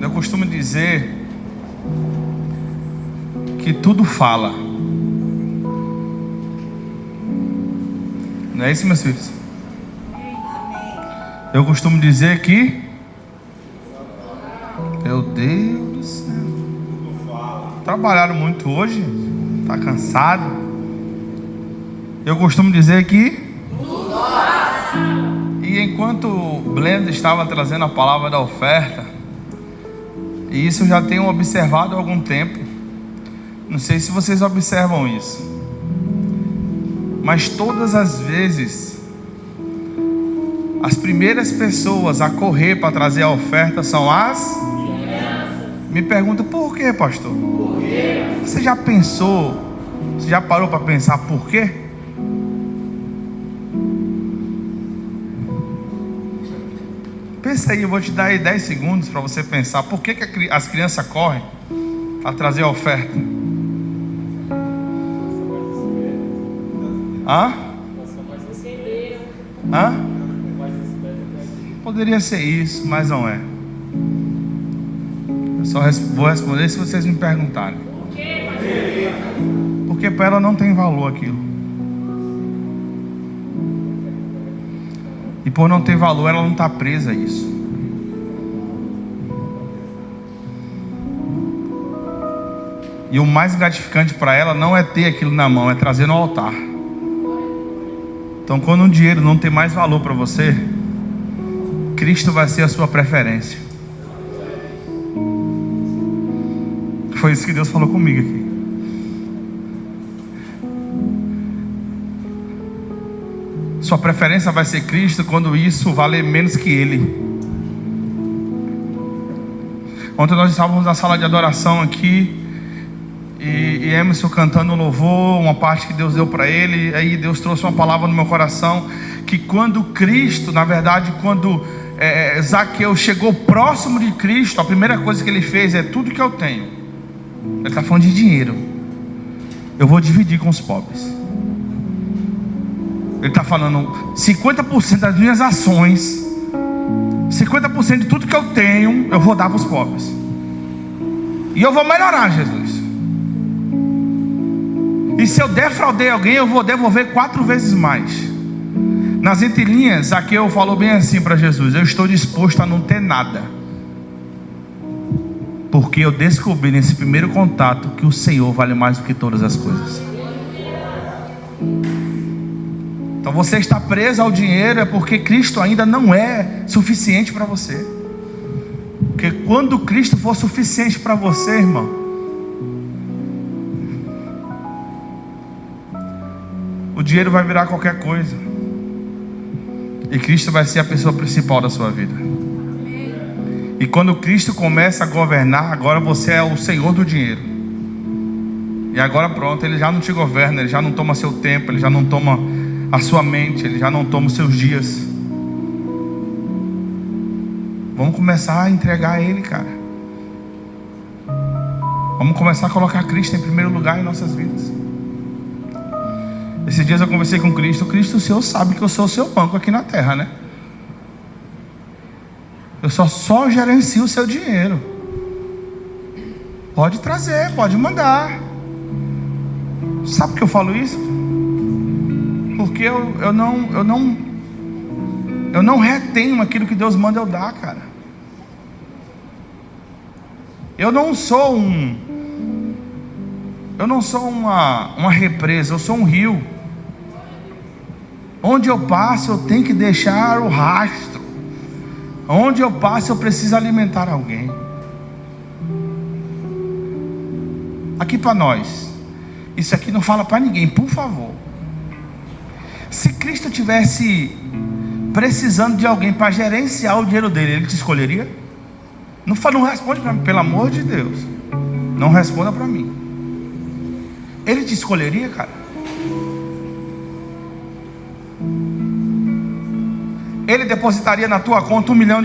Eu costumo dizer que tudo fala. Não é isso, meus filhos? Eu costumo dizer que... Meu Deus do céu. Trabalharam muito hoje? Tá cansado? Eu costumo dizer que... E enquanto o Blender estava trazendo a palavra da oferta, e isso eu já tenho observado há algum tempo, não sei se vocês observam isso, mas todas as vezes as primeiras pessoas a correr para trazer a oferta são as crianças. Me pergunta por quê, pastor? Por quê? Você já pensou? Você já parou para pensar por quê? Pensa aí, eu vou te dar aí 10 segundos para você pensar por que as crianças correm para trazer a oferta. Poderia ser isso, mas não é. Eu só vou responder se vocês me perguntarem. Porque para ela não tem valor aquilo. E por não ter valor, ela não está presa a isso. E o mais gratificante para ela não é ter aquilo na mão, é trazer no altar. Então, quando o dinheiro não tem mais valor para você, Cristo vai ser a sua preferência. Foi isso que Deus falou comigo aqui. Sua preferência vai ser Cristo quando isso valer menos que Ele. Ontem nós estávamos na sala de adoração aqui, e Emerson cantando louvor, uma parte que Deus deu para ele. Aí Deus trouxe uma palavra no meu coração, que quando Cristo, na verdade, quando Zaqueu chegou próximo de Cristo, a primeira coisa que ele fez é: tudo que eu tenho, ele está falando de dinheiro, eu vou dividir com os pobres. Ele está falando 50% das minhas ações, 50% de tudo que eu tenho, eu vou dar para os pobres. E eu vou melhorar, Jesus. E se eu defraudei alguém, eu vou devolver 4 vezes mais. Nas entrelinhas, Zaqueu falou bem assim para Jesus: eu estou disposto a não ter nada, porque eu descobri nesse primeiro contato que o Senhor vale mais do que todas as coisas. Então você está preso ao dinheiro é porque Cristo ainda não é suficiente para você. Porque quando Cristo for suficiente para você, irmão, o dinheiro vai virar qualquer coisa, e Cristo vai ser a pessoa principal da sua vida. E quando Cristo começa a governar, agora você é o Senhor do dinheiro. E agora pronto, Ele já não te governa, Ele já não toma seu tempo, Ele já não toma a sua mente, Ele já não toma os seus dias. Vamos começar a entregar a Ele, cara. Vamos começar a colocar Cristo em primeiro lugar em nossas vidas. Esses dias eu conversei com Cristo. Cristo, o Senhor sabe que eu sou o seu banco aqui na terra, né? Eu só gerencio o seu dinheiro. Pode trazer, pode mandar. Sabe por que eu falo isso? Porque eu não retenho aquilo que Deus manda eu dar, cara. Eu não sou uma represa, eu sou um rio. Onde eu passo, eu tenho que deixar o rastro. Onde eu passo, eu preciso alimentar alguém. Aqui para nós, isso aqui não fala para ninguém, por favor. Se Cristo tivesse precisando de alguém para gerenciar o dinheiro dele, Ele te escolheria? Não responde para mim, pelo amor de Deus. Não responda para mim. Ele te escolheria, cara? Ele depositaria na tua conta R$1 milhão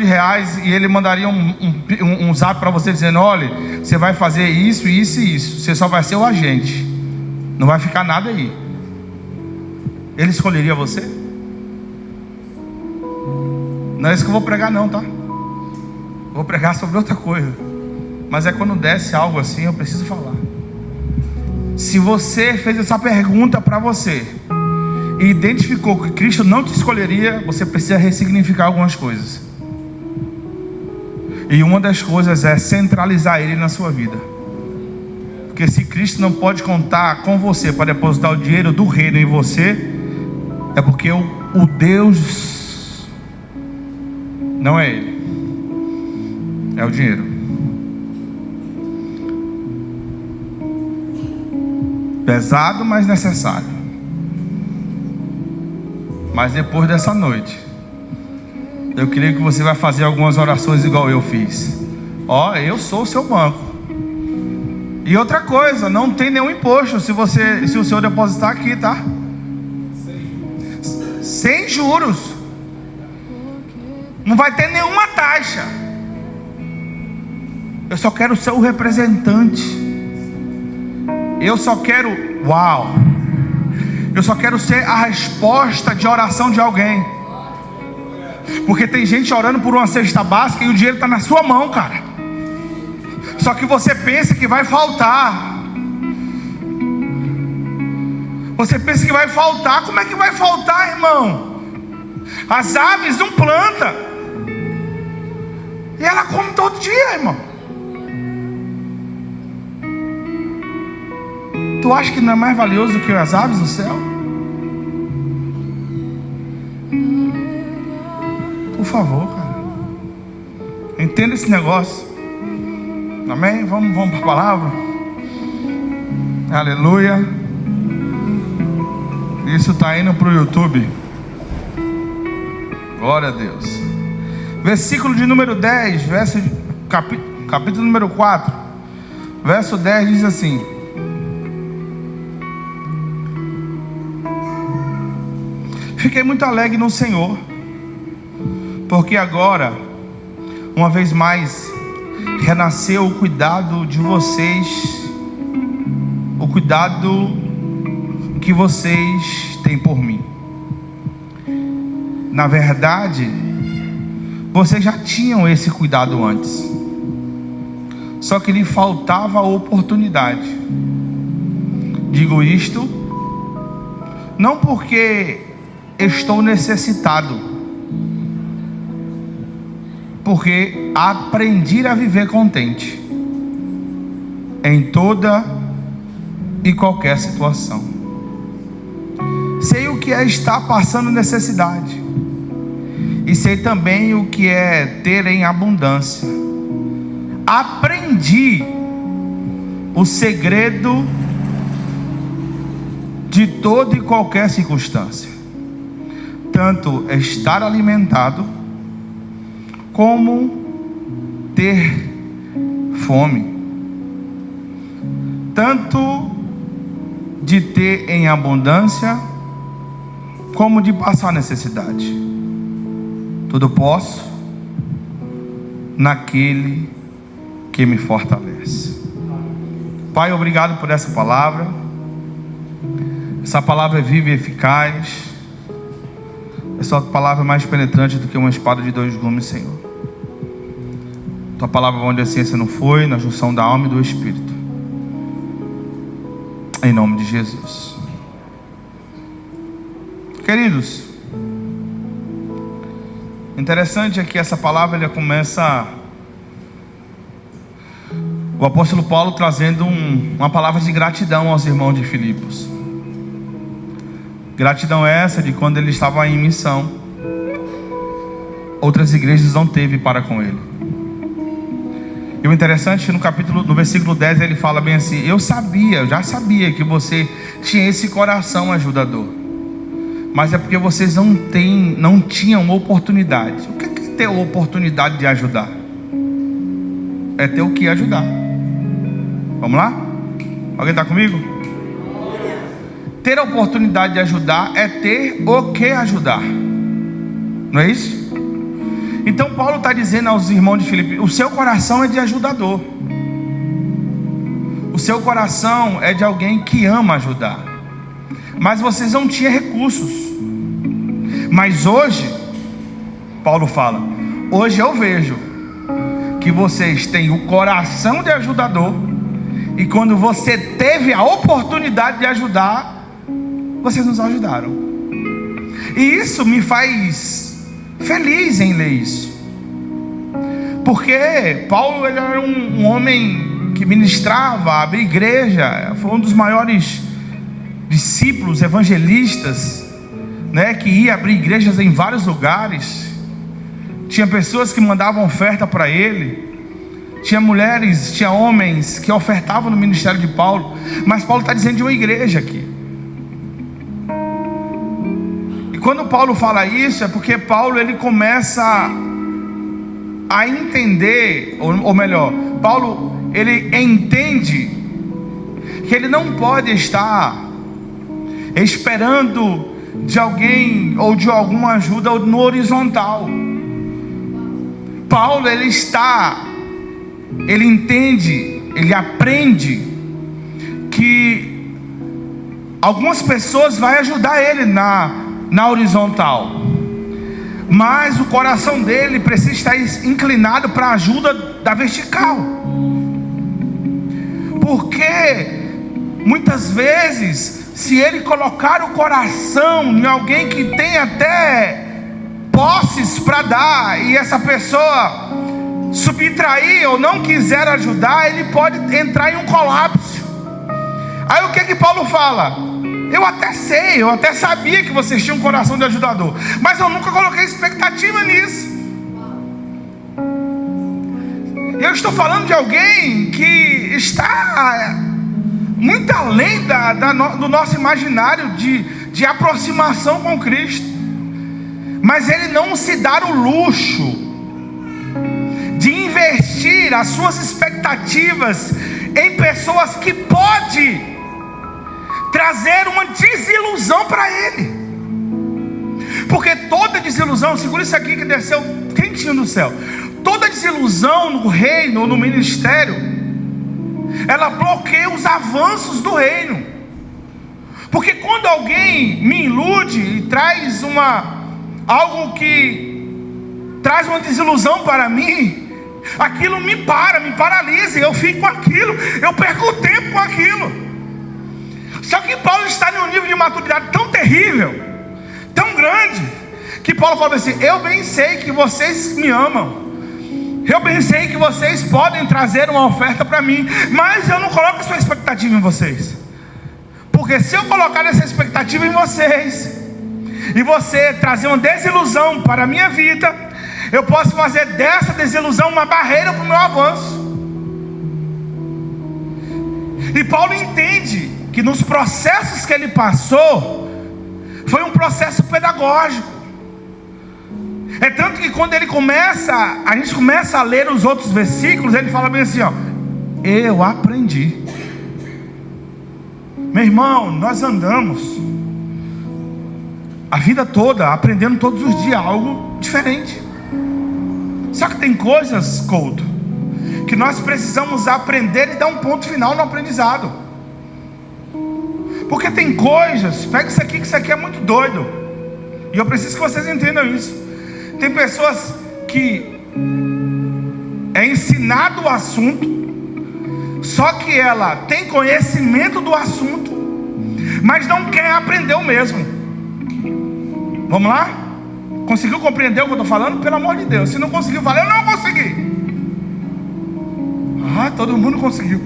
e Ele mandaria um zap para você dizendo: olha, você vai fazer isso, isso e isso, você só vai ser o agente, não vai ficar nada aí. Ele escolheria você? Não é isso que eu vou pregar não, tá? Vou pregar sobre outra coisa, mas é quando desce algo assim, eu preciso falar. Se você fez essa pergunta para você e identificou que Cristo não te escolheria, você precisa ressignificar algumas coisas. E uma das coisas é centralizar Ele na sua vida. Porque se Cristo não pode contar com você para depositar o dinheiro do reino em você, é porque o Deus não é Ele, é o dinheiro. Pesado, mas necessário. Mas depois dessa noite, eu creio que você vai fazer algumas orações igual eu fiz. Eu sou o seu banco. E outra coisa, não tem nenhum imposto se o senhor depositar aqui, tá? Sem juros. Não vai ter nenhuma taxa. Eu só quero ser o representante. Eu só quero Eu só quero ser a resposta de oração de alguém. Porque tem gente orando por uma cesta básica e o dinheiro está na sua mão, cara. Só que você pensa que vai faltar. Você pensa que vai faltar. Como é que vai faltar, irmão? As aves não plantam. E ela come todo dia, irmão. Tu acha que não é mais valioso do que as aves do céu? Por favor, cara. Entenda esse negócio. Amém? Vamos para a palavra. Aleluia. Isso está indo para o YouTube. Glória a Deus. Versículo de número 10, capítulo número 4, verso 10 diz assim: fiquei muito alegre no Senhor, porque agora, uma vez mais, renasceu o cuidado de vocês, o cuidado que vocês têm por mim. Na verdade, vocês já tinham esse cuidado antes, só que lhe faltava a oportunidade. Digo isto não porque estou necessitado, porque aprendi a viver contente em toda e qualquer situação. Sei o que é estar passando necessidade, e sei também o que é ter em abundância. Aprendi o segredo de toda e qualquer circunstância, tanto estar alimentado como ter fome, tanto de ter em abundância como de passar necessidade. Tudo posso naquele que me fortalece. Pai, obrigado por essa palavra. Essa palavra é viva e eficaz. Essa palavra é mais penetrante do que uma espada de 2 gumes, Senhor. Tua palavra onde a ciência não foi, na junção da alma e do Espírito. Em nome de Jesus. Queridos, interessante é que essa palavra ela começa, o apóstolo Paulo trazendo uma palavra de gratidão aos irmãos de Filipos. Gratidão essa de quando ele estava em missão, outras igrejas não teve para com ele. E o interessante no versículo 10 ele fala bem assim: eu já sabia que você tinha esse coração ajudador, mas é porque vocês não tinham oportunidade. O que é ter oportunidade de ajudar? É ter o que ajudar. Vamos lá? Alguém está comigo? Ter a oportunidade de ajudar é ter o que ajudar. Não é isso? Então Paulo está dizendo aos irmãos de Filipe: o seu coração é de ajudador. O seu coração é de alguém que ama ajudar. Mas vocês não tinham recursos. Mas hoje, Paulo fala, hoje eu vejo que vocês têm o coração de ajudador, e quando você teve a oportunidade de ajudar, vocês nos ajudaram. E isso me faz feliz em ler isso, porque Paulo, ele era um homem que ministrava, abria igreja, foi um dos maiores discípulos, evangelistas, né, que ia abrir igrejas em vários lugares. Tinha pessoas que mandavam oferta para ele, tinha mulheres, tinha homens que ofertavam no ministério de Paulo. Mas Paulo está dizendo de uma igreja aqui. E quando Paulo fala isso, é porque Paulo, ele começa a entender, ou melhor, Paulo, ele entende que ele não pode estar esperando de alguém ou de alguma ajuda no horizontal. Paulo, ele entende, ele aprende que algumas pessoas vão ajudar ele na horizontal, mas o coração dele precisa estar inclinado para a ajuda da vertical, porque muitas vezes, se ele colocar o coração em alguém que tem até posses para dar, e essa pessoa subtrair ou não quiser ajudar, ele pode entrar em um colapso. Aí o que Paulo fala? Eu até sabia que vocês tinham um coração de ajudador, mas eu nunca coloquei expectativa nisso. Eu estou falando de alguém que está muito além do nosso imaginário de aproximação com Cristo, mas ele não se dá o luxo de investir as suas expectativas em pessoas que pode trazer uma desilusão para ele, porque toda desilusão, segura isso aqui que desceu quentinho do céu, toda desilusão no reino ou no ministério, ela bloqueia os avanços do reino. Porque quando alguém me ilude e traz algo que traz uma desilusão para mim, aquilo me paralisa, eu fico com aquilo, eu perco o tempo com aquilo. Só que Paulo está em um nível de maturidade tão terrível, tão grande, que Paulo fala assim: eu bem sei que vocês me amam, eu bem sei que vocês podem trazer uma oferta para mim, mas eu não coloco a sua expectativa em vocês, porque se eu colocar essa expectativa em vocês, e você trazer uma desilusão para a minha vida, eu posso fazer dessa desilusão uma barreira para o meu avanço. E Paulo entende que nos processos que ele passou, foi um processo pedagógico. É tanto que quando a gente começa a ler os outros versículos, ele fala bem assim, ó: eu aprendi. Meu irmão, nós andamos a vida toda aprendendo todos os dias algo diferente. Só que tem coisas, Couto, que nós precisamos aprender e dar um ponto final no aprendizado. Porque tem coisas, pega isso aqui, que isso aqui é muito doido, e eu preciso que vocês entendam isso. Tem pessoas que é ensinado o assunto, só que ela tem conhecimento do assunto, mas não quer aprender o mesmo. Vamos lá? Conseguiu compreender o que eu estou falando? Pelo amor de Deus. Se não conseguiu falar, eu não consegui. Todo mundo conseguiu.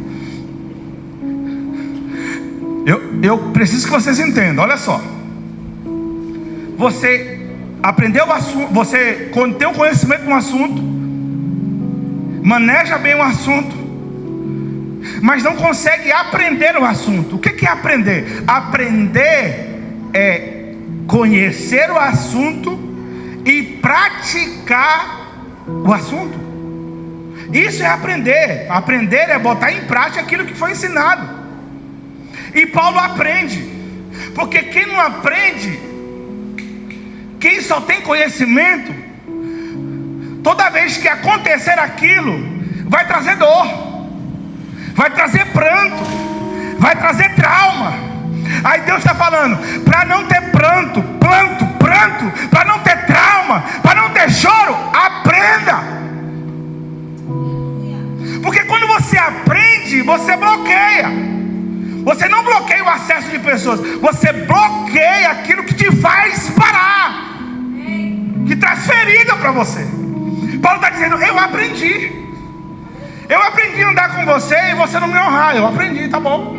Eu preciso que vocês entendam. Olha só, você aprendeu o assunto, você tem um conhecimento de um assunto, maneja bem o assunto, mas não consegue aprender o assunto. O que é aprender? Aprender é conhecer o assunto e praticar o assunto. Isso é aprender. Aprender é botar em prática aquilo que foi ensinado. E Paulo aprende, porque quem não aprende, quem só tem conhecimento, toda vez que acontecer aquilo, vai trazer dor, vai trazer pranto, vai trazer trauma. Aí Deus está falando, para não ter pranto, para não ter trauma, para não ter choro, aprenda. você aprende, você bloqueia. Você não bloqueia o acesso de pessoas, você bloqueia aquilo que te faz parar, que traz ferida para você. Paulo está dizendo: eu aprendi a andar com você e você não me honrar. Eu aprendi, tá bom.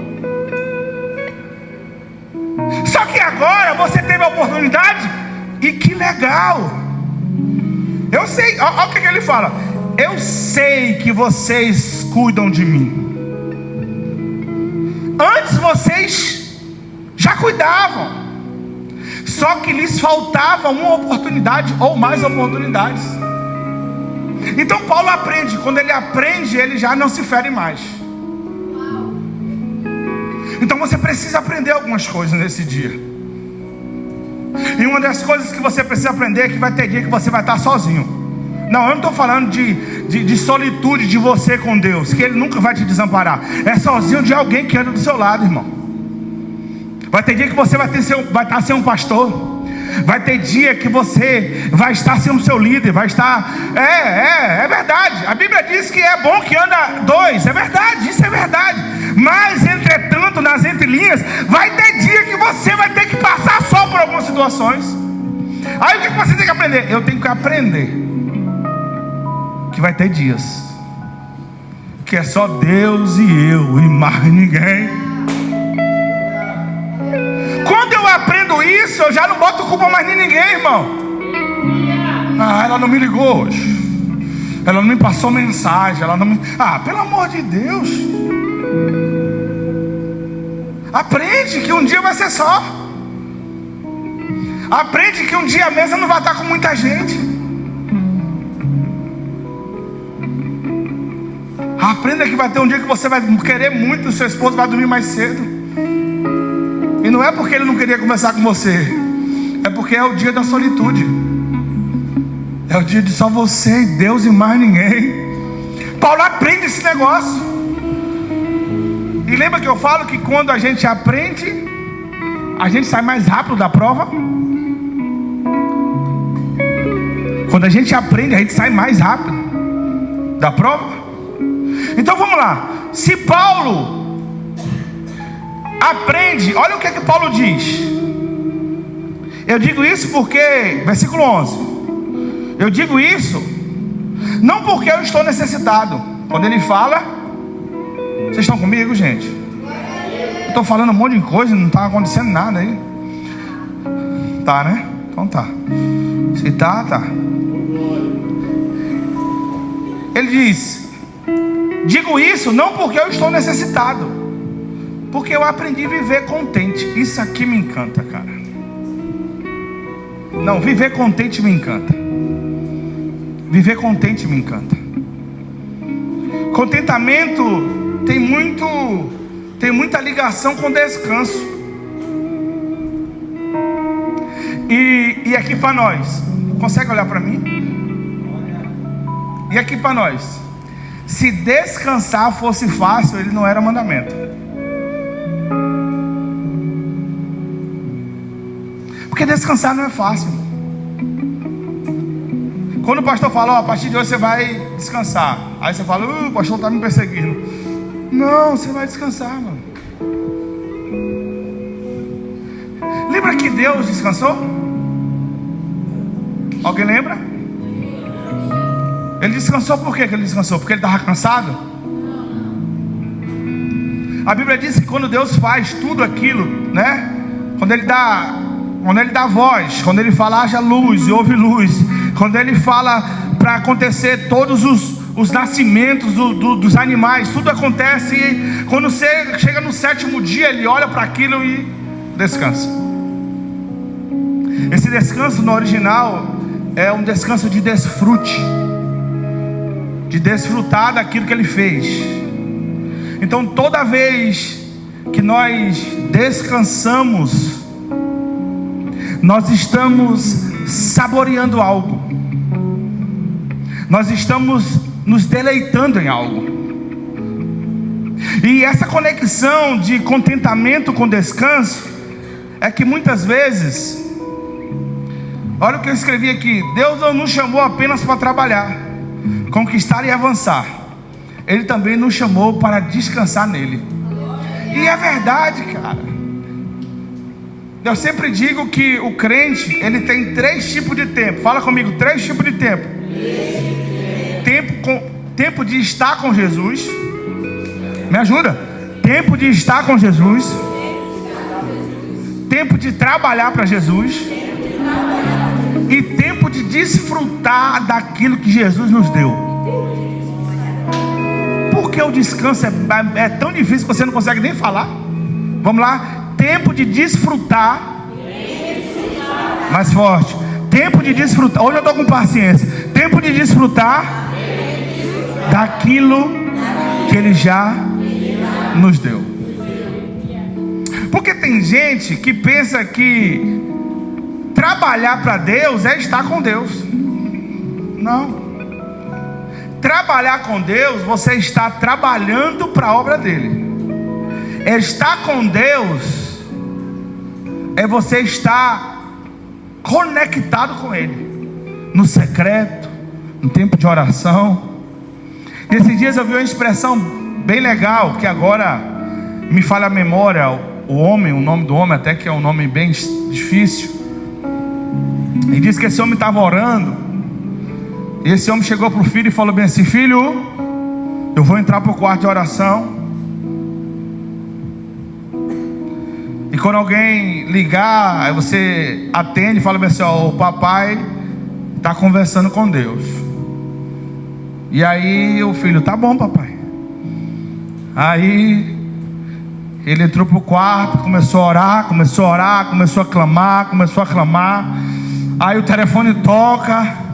Só que agora você teve a oportunidade, e que legal. Eu sei, olha o que ele fala: eu sei que vocês cuidam de mim. Antes vocês já cuidavam, só que lhes faltava uma oportunidade ou mais oportunidades. Então Paulo aprende. Quando ele aprende, ele já não se fere mais. Então você precisa aprender algumas coisas nesse dia. E uma das coisas que você precisa aprender é que vai ter dia que você vai estar sozinho. Não, eu não estou falando de solitude de você com Deus, que Ele nunca vai te desamparar. É sozinho de alguém que anda do seu lado, irmão. Vai ter dia que você vai estar sem um pastor. Vai ter dia que você vai estar sem o seu líder. Vai estar... É verdade. A Bíblia diz que é bom que anda dois. É verdade, isso é verdade. Mas, entretanto, nas entrelinhas, vai ter dia que você vai ter que passar só por algumas situações. Aí o que você tem que aprender? Eu tenho que aprender que vai ter dias que é só Deus e eu, e mais ninguém. Quando eu aprendo isso, eu já não boto culpa mais em ninguém, irmão. Ela não me ligou hoje, ela não me passou mensagem, ela não me... pelo amor de Deus. Aprende que um dia vai ser só. Aprende que um dia a mesa não vai estar com muita gente. Aprenda que vai ter um dia que você vai querer muito, o seu esposo vai dormir mais cedo. E não é porque ele não queria conversar com você, é porque é o dia da solitude. É o dia de só você e Deus e mais ninguém. Paulo aprende esse negócio. E lembra que eu falo que quando a gente aprende, a gente sai mais rápido da prova. Quando a gente aprende, a gente sai mais rápido da prova. Então vamos lá. Se Paulo aprende, olha o que Paulo diz. Eu digo isso porque, versículo 11, eu digo isso não porque eu estou necessitado. Quando ele fala, vocês estão comigo, gente? Eu estou falando um monte de coisa, não está acontecendo nada aí. Tá, né? Então tá. Se tá, tá. Ele diz: digo isso não porque eu estou necessitado, porque eu aprendi a viver contente. Isso aqui me encanta, cara. Não, viver contente me encanta. Viver contente me encanta. Contentamento tem muita ligação com descanso. E aqui para nós, consegue olhar para mim? E aqui para nós, se descansar fosse fácil, ele não era mandamento. Porque descansar não é fácil. Quando o pastor fala: a partir de hoje você vai descansar, aí você fala: o pastor está me perseguindo. Não, você vai descansar, mano. Lembra que Deus descansou? Alguém lembra? Ele descansou por quê que ele descansou? Porque ele estava cansado? A Bíblia diz que quando Deus faz tudo aquilo, né? Quando ele dá voz, quando ele fala haja luz e houve luz, quando ele fala para acontecer todos os nascimentos dos animais, tudo acontece. E quando você chega no sétimo dia, ele olha para aquilo e descansa. Esse descanso no original é um descanso de desfrute, de desfrutar daquilo que ele fez. Então toda vez que nós descansamos, nós estamos saboreando algo, nós estamos nos deleitando em algo. E essa conexão de contentamento com descanso é que muitas vezes, olha o que eu escrevi aqui: Deus não nos chamou apenas para trabalhar, conquistar e avançar. Ele também nos chamou para descansar nele. E é verdade, cara. Eu sempre digo que o crente, ele tem 3 tipos de tempo. Fala comigo, 3 tipos de tempo. Tempo de estar com Jesus. Me ajuda. Tempo de estar com Jesus. Tempo de trabalhar para Jesus. E tempo de desfrutar daquilo que Jesus nos deu. Porque o descanso é tão difícil que você não consegue nem falar. Vamos lá. Tempo de desfrutar. Mais forte. Tempo de desfrutar. Hoje eu estou com paciência. Tempo de desfrutar daquilo que Ele já nos deu. Porque tem gente que pensa que trabalhar para Deus é estar com Deus. Não. Trabalhar com Deus, você está trabalhando para a obra dele. Estar com Deus é você estar conectado com Ele, no secreto, no tempo de oração. Nesses dias eu vi uma expressão bem legal, que agora me falha a memória. O nome do homem até que é um nome bem difícil. E disse que esse homem estava orando. E esse homem chegou para o filho e falou bem assim: filho, eu vou entrar para o quarto de oração. E quando alguém ligar, aí você atende e fala bem assim: ó, o papai está conversando com Deus. E aí o filho: tá bom, papai. Aí ele entrou para o quarto, começou a orar, começou a clamar. Aí o telefone toca.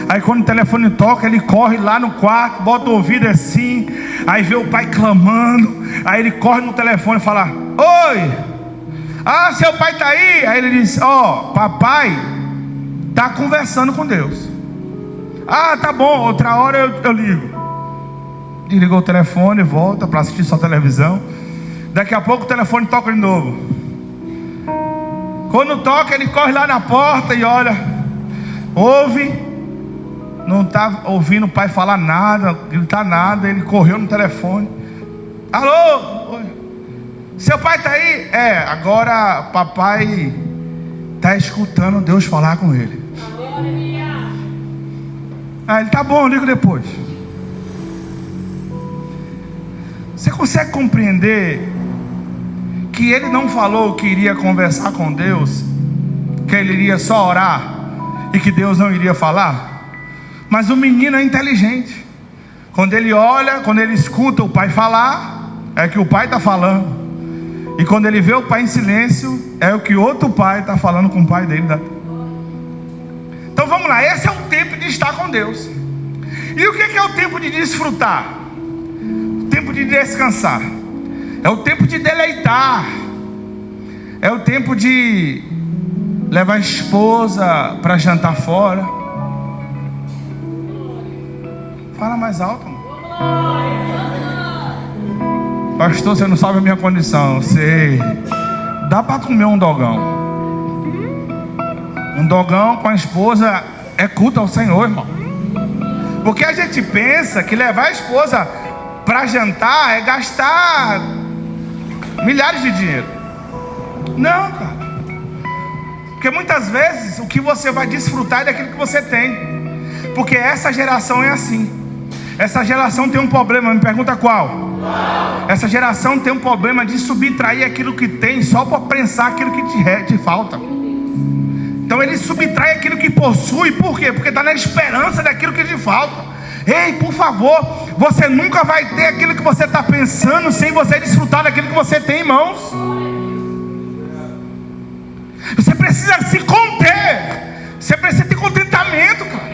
Aí quando o telefone toca, ele corre lá no quarto, bota o ouvido assim. Aí vê o pai clamando. Aí ele corre no telefone e fala: oi, seu pai está aí? Aí ele diz: papai está conversando com Deus. Tá bom, outra hora eu ligo. Desligou o telefone, volta para assistir sua televisão. Daqui a pouco o telefone toca de novo. Quando toca, ele corre lá na porta e olha, ouve, não está ouvindo o pai falar nada, gritar nada. Ele correu no telefone: alô, oi, seu pai está aí? Agora papai está escutando Deus falar com ele. Ele: tá bom, eu ligo depois. Você consegue compreender que ele não falou que iria conversar com Deus, que ele iria só orar e que Deus não iria falar? Mas o menino é inteligente. Quando ele olha, quando ele escuta o pai falar, é que o pai está falando. E quando ele vê o pai em silêncio, é o que outro pai está falando com o pai dele. Então vamos lá, esse é o tempo de estar com Deus. E o que é o tempo de desfrutar? O tempo de descansar. É o tempo de deleitar. É o tempo de levar a esposa para jantar fora. Fala mais alto, amor. Pastor, você não sabe a minha condição. Sei. Dá para comer um dogão. Um dogão com a esposa é culto ao Senhor, irmão. Porque a gente pensa que levar a esposa para jantar é gastar milhares de dinheiro. Não, cara. Porque muitas vezes o que você vai desfrutar é daquilo que você tem. Porque essa geração é assim. Essa geração tem um problema, me pergunta qual? Essa geração tem um problema de subtrair aquilo que tem só para prensar aquilo que te falta. Então ele subtrai aquilo que possui. Por quê? Porque está na esperança daquilo que te falta. Ei, por favor, você nunca vai ter aquilo que você está pensando sem você desfrutar daquilo que você tem, irmãos. Você precisa se conter. Você precisa ter contentamento, cara.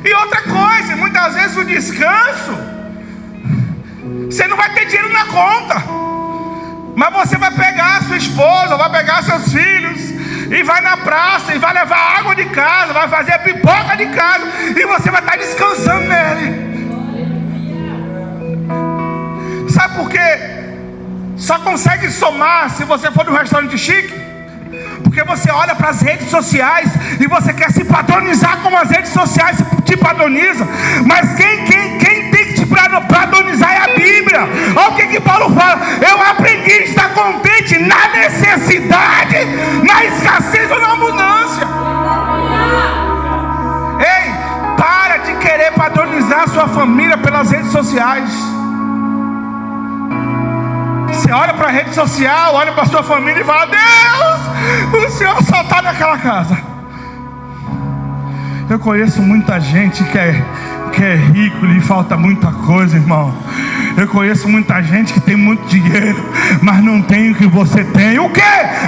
E outra coisa, muitas vezes o descanso, você não vai ter dinheiro na conta, mas você vai pegar a sua esposa, vai pegar seus filhos e vai na praça, e vai levar água de casa, vai fazer a pipoca de casa, e você vai estar descansando nele. Sabe por quê? Só consegue somar se você for num restaurante chique. Porque você olha para as redes sociais e você quer se padronizar como as redes sociais te padronizam. Mas quem tem que te padronizar é a Bíblia. Olha o que Paulo fala: eu aprendi a estar contente na necessidade, na escassez ou na abundância. Ei, para de querer padronizar a sua família pelas redes sociais. Você olha para a rede social, olha para a sua família e fala: Deus, o Senhor só está naquela casa. Eu conheço muita gente que é rico, lhe falta muita coisa, irmão. Eu conheço muita gente que tem muito dinheiro, mas não tem o que você tem. O quê?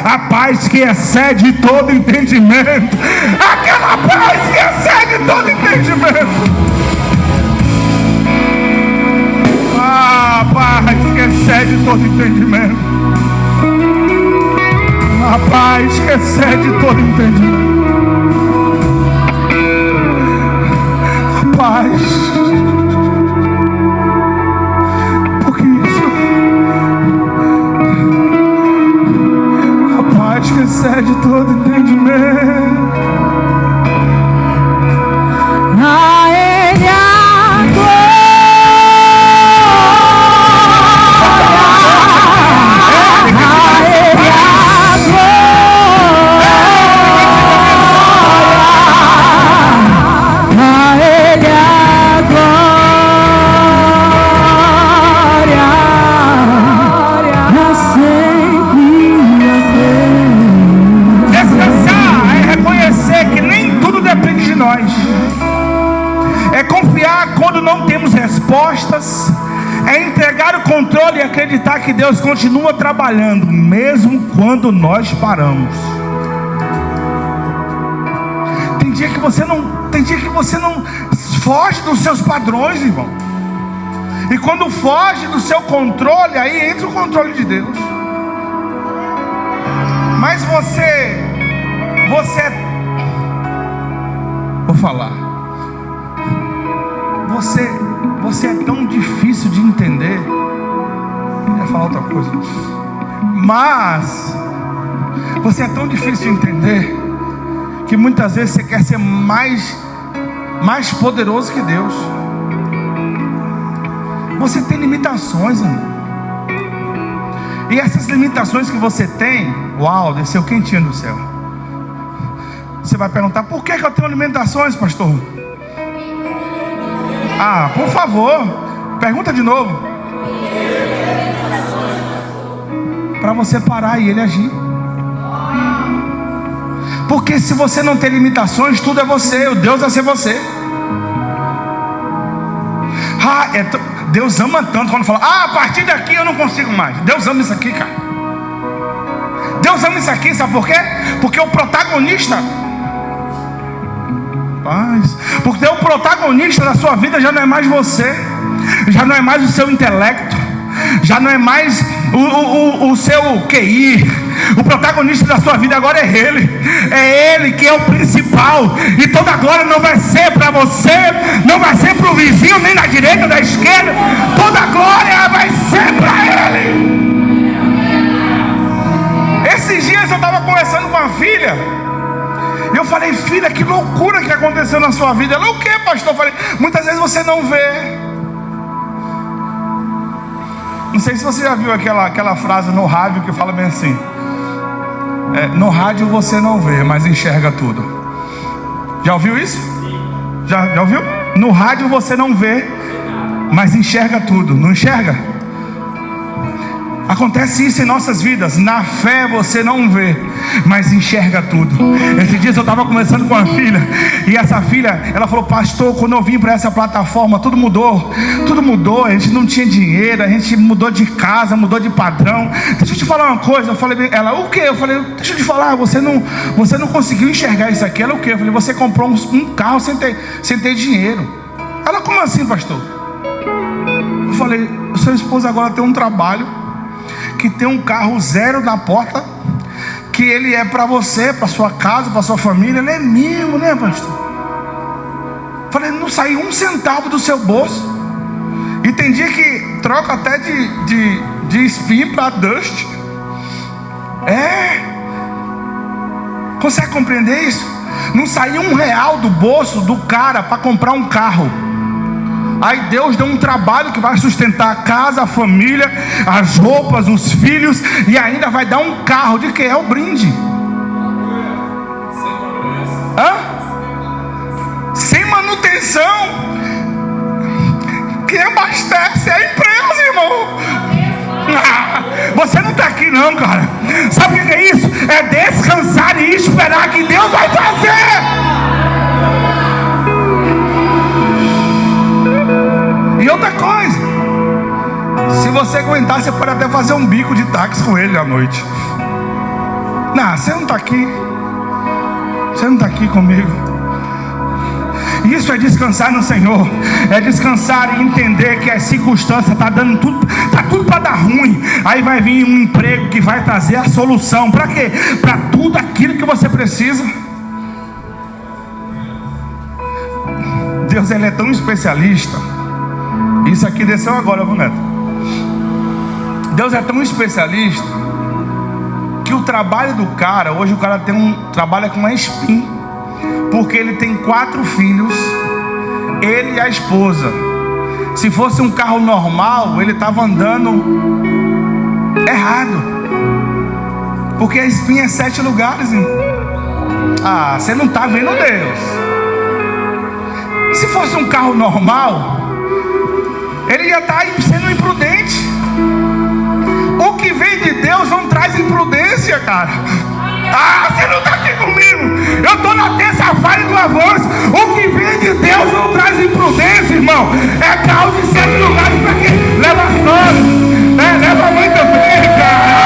A paz que excede todo entendimento. Aquela paz que excede todo entendimento. A paz que excede todo entendimento. A paz que excede todo entendimento. A paz. Porque isso, a paz que excede todo entendimento. A Ele a glória. É confiar quando não temos respostas, é entregar o controle e acreditar que Deus continua trabalhando, mesmo quando nós paramos. Tem dia que você não foge dos seus padrões, irmão. E quando foge do seu controle, aí entra o controle de Deus. Mas vou falar. Você é tão difícil de entender. Eu ia falar outra coisa. Mas você é tão difícil de entender que muitas vezes você quer ser mais poderoso que Deus. Você tem limitações, irmão. E essas limitações que você tem, uau, desceu quentinho do céu. Você vai perguntar: por que eu tenho limitações, pastor? Ah, por favor, pergunta de novo. Para você parar e ele agir. Porque se você não tem limitações, tudo é você. O Deus vai ser você. Deus ama tanto quando fala: a partir daqui eu não consigo mais. Deus ama isso aqui, cara. Deus ama isso aqui, sabe por quê? Porque o protagonista, porque o protagonista da sua vida já não é mais você, já não é mais o seu intelecto, já não é mais o seu QI. O protagonista da sua vida agora é Ele que é o principal. E toda glória não vai ser para você, não vai ser para o vizinho, nem na direita, da esquerda. Toda glória vai ser para Ele. Esses dias eu estava conversando com a filha. Eu falei: filha, que loucura que aconteceu na sua vida. Ela: o que, pastor? Eu falei: muitas vezes você não vê. Não sei se você já viu aquela frase no rádio que fala bem assim: no rádio você não vê, mas enxerga tudo. Já ouviu isso? Já ouviu? No rádio você não vê, mas enxerga tudo. Não enxerga? Acontece isso em nossas vidas. Na fé você não vê, mas enxerga tudo. Esses dias eu estava conversando com a filha, e essa filha, ela falou: pastor, quando eu vim para essa plataforma, tudo mudou. Tudo mudou, a gente não tinha dinheiro, a gente mudou de casa, mudou de padrão. Deixa eu te falar uma coisa. Eu falei: ela: o quê? Eu falei: deixa eu te falar, você não conseguiu enxergar isso aqui. Ela: o quê? Eu falei: você comprou um carro sem ter dinheiro. Ela: como assim, pastor? Eu falei: o seu esposo agora tem um trabalho que tem um carro zero na porta, que ele é para você, para sua casa, para sua família. Ele é mimo, né, pastor? Falei: não saiu um centavo do seu bolso. E tem dia que troca até de spin para dust. Consegue compreender isso? Não saiu R$1 do bolso do cara para comprar um carro. Aí Deus deu um trabalho que vai sustentar a casa, a família, as roupas, os filhos, e ainda vai dar um carro. De que é o brinde? Sem manutenção. Quem abastece é a empresa, irmão. Você não está aqui não, cara. Sabe o que é isso? É descansar e esperar que Deus vai fazer. E outra coisa, se você aguentar, você pode até fazer um bico de táxi com ele à noite. Não, você não está aqui. Você não está aqui comigo. Isso é descansar no Senhor. É descansar e entender que as circunstâncias tá dando tudo, tá tudo para dar ruim. Aí vai vir um emprego que vai trazer a solução. Para quê? Para tudo aquilo que você precisa. Deus, ele é tão especialista. Isso aqui desceu agora, viu, Neto? Deus é tão especialista que o trabalho do cara, hoje o cara trabalha com uma espinha, porque ele tem 4 filhos, ele e a esposa. Se fosse um carro normal, ele estava andando errado, porque a espinha é 7 lugares, irmão. Ah, você não está vendo Deus. Se fosse um carro normal, ele ia estar sendo imprudente. O que vem de Deus não traz imprudência, cara. Ah, você não está aqui comigo. Eu estou na terça-feira do avanço. O que vem de Deus não traz imprudência, irmão. É carro de 7 lugares para quem leva sogra, leva a mãe também, cara.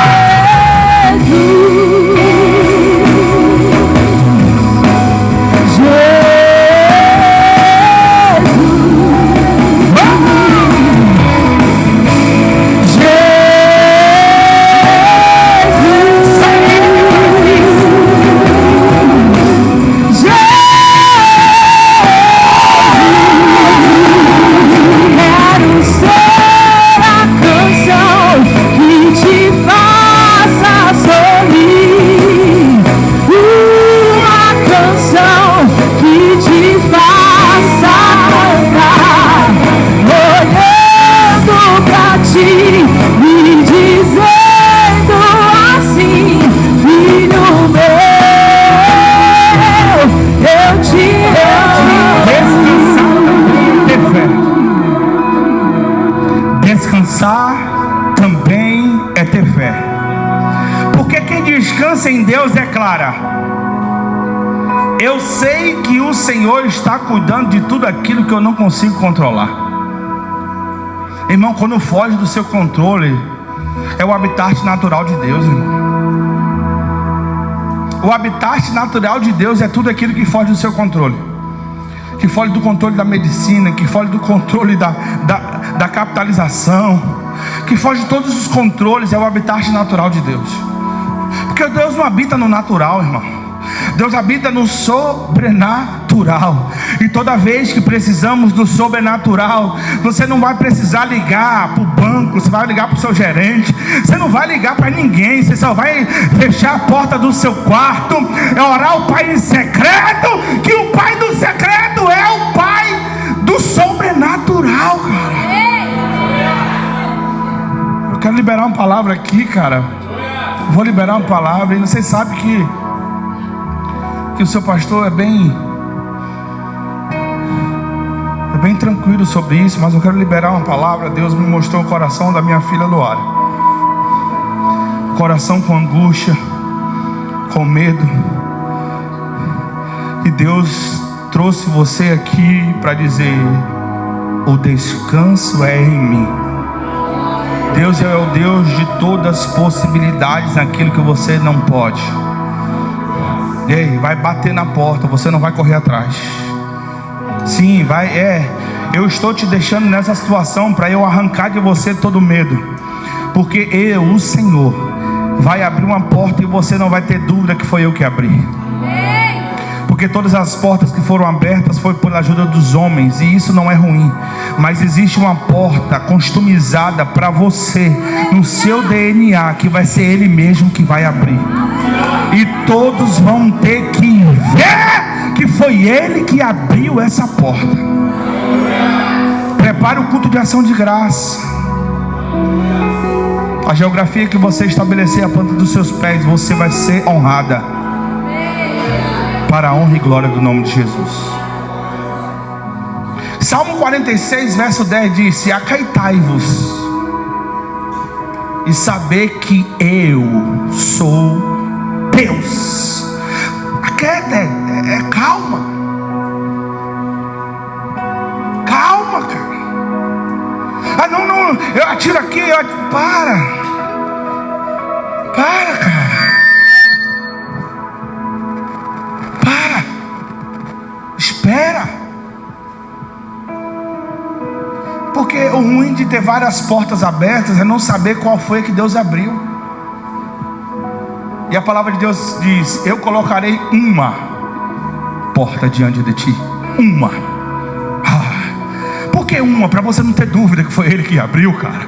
Também é ter fé, porque quem descansa em Deus declara: eu sei que o Senhor está cuidando de tudo aquilo que eu não consigo controlar. Irmão, quando foge do seu controle, é o habitat natural de Deus, irmão. O habitat natural de Deus é tudo aquilo que foge do seu controle, que foge do controle da medicina, que foge do controle da capitalização, que foge de todos os controles. É o habitat natural de Deus. Porque Deus não habita no natural, irmão. Deus habita no sobrenatural. E toda vez que precisamos do sobrenatural, você não vai precisar ligar para o banco, você vai ligar para o seu gerente, você não vai ligar para ninguém, você só vai fechar a porta do seu quarto, é orar ao Pai em secreto, que o Pai do secreto é o Pai do sobrenatural, cara. Eu quero liberar uma palavra aqui, cara. Vou liberar uma palavra. E você sabe que o seu pastor é bem tranquilo sobre isso, mas eu quero liberar uma palavra. Deus me mostrou o coração da minha filha Luara, coração com angústia, com medo, e Deus trouxe você aqui para dizer: o descanso é em mim. Deus é o Deus de todas as possibilidades naquilo que você não pode. Ei, vai bater na porta, você não vai correr atrás. Sim, vai, eu estou te deixando nessa situação para eu arrancar de você todo medo, porque eu, o Senhor, vai abrir uma porta e você não vai ter dúvida que foi eu que abri. Porque todas as portas que foram abertas foi por ajuda dos homens, e isso não é ruim, mas existe uma porta customizada para você, no seu DNA, que vai ser Ele mesmo que vai abrir. e todos vão ter que ver que foi Ele que abriu essa porta. Prepare o culto de ação de graça. A geografia que você estabelecer a planta dos seus pés, você vai ser honrada, para a honra e glória do nome de Jesus. Salmo 46, verso 10 diz: acaitai-vos e saber que eu sou Deus. Aquieta é calma. Calma, cara. Ah, não, eu atiro aqui, para, cara. Para. Espera. Porque o ruim de ter várias portas abertas é não saber qual foi a que Deus abriu. E a palavra de Deus diz: eu colocarei uma porta diante de ti. Uma. Por que uma? Para você não ter dúvida que foi Ele que abriu, cara.